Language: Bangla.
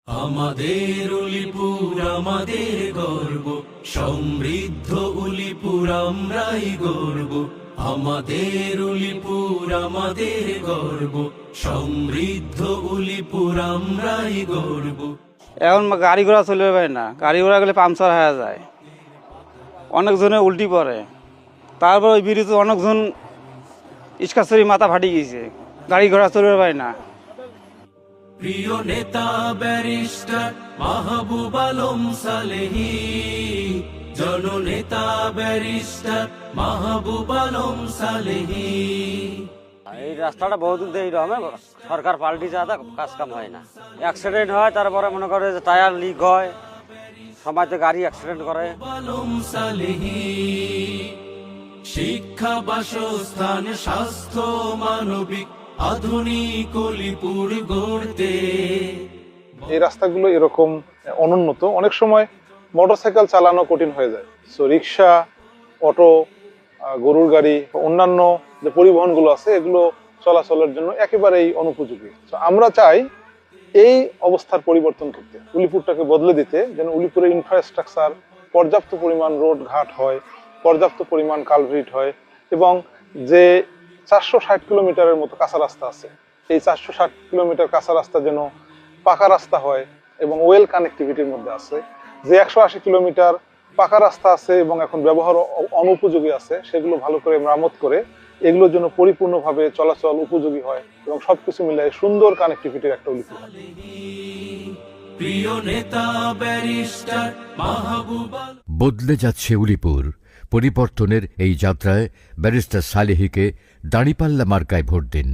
আমাদের উলিপুর আমাদের গর্ব, সমৃদ্ধ উলিপুর আমরাই গর্ব। আমাদের উলিপুর আমাদের গর্ব, সমৃদ্ধ উলিপুর আমরাই গর্ব। এখন গাড়ি ঘোড়া চলবে পারে না, গাড়ি ঘোড়া গেলে পাংচার হয়ে যায়, অনেকজনে উল্টি পড়ে। তারপর ওই বিরুদ্ধে অনেকজন ইস্কাচুরি মাথা ফাটি গিয়েছে, গাড়ি ঘোড়া চলবে পারে না। প্রিয় নেতা ব্যারিস্টার মাহবুব আলম সালেহী, জননেতা ব্যারিস্টার মাহবুব আলম সালেহী। এই রাস্তাটা বহুদিন ধরে এইরকম, সরকার পাল্টি যাতে কাজ কাম হয় না, অ্যাক্সিডেন্ট হয়, তারপরে মনে করে যে টায়ার লিক হয়, সময়তে গাড়ি অ্যাক্সিডেন্ট করে। আলম সালেহী, শিক্ষা, বাসস্থান, স্বাস্থ্য, মানবিক, আধুনিক উলিপুর গড়তে। এই রাস্তাগুলো এরকম অনুন্নত, অনেক সময় মোটরসাইকেল চালানো কঠিন হয়ে যায়। সো রিক্সা, অটো, গরুর গাড়ি, অন্যান্য যে পরিবহনগুলো আছে এগুলো চলাচলের জন্য একেবারেই অনুপযোগী। তো আমরা চাই এই অবস্থার পরিবর্তন করতে, উলিপুরটাকে বদলে দিতে, যেন উলিপুরের ইনফ্রাস্ট্রাকচার পর্যাপ্ত পরিমাণ রোড ঘাট হয়, পর্যাপ্ত পরিমাণ কালভার্ট হয়, এবং যে 460 কিলোমিটারের মতো কাঁচা রাস্তা আছে, এই 460 কিলোমিটার কাঁচা রাস্তা যেন পাকা রাস্তা হয় এবং ওয়েল কানেক্টিভিটির মধ্যে আছে। যে 180 কিলোমিটার পাকা রাস্তা আছে এবং এখন ব্যবহার অনুপযোগী আছে, সেগুলো ভালো করে মেরামত করে এগুলোর জন্য পরিপূর্ণভাবে চলাচল উপযোগী হয় এবং সবকিছু মিলে সুন্দর কানেক্টিভিটির একটা উলিপুর হয়। প্রিয় নেতা ব্যারিস্টার মাহবুব। বদলে যাচ্ছে উলিপুর। পরিবর্তনের এই যাত্রায় ব্যারিস্টার সালেহীকে দাঁড়িপাল্লা মার্কায় ভোট দিন।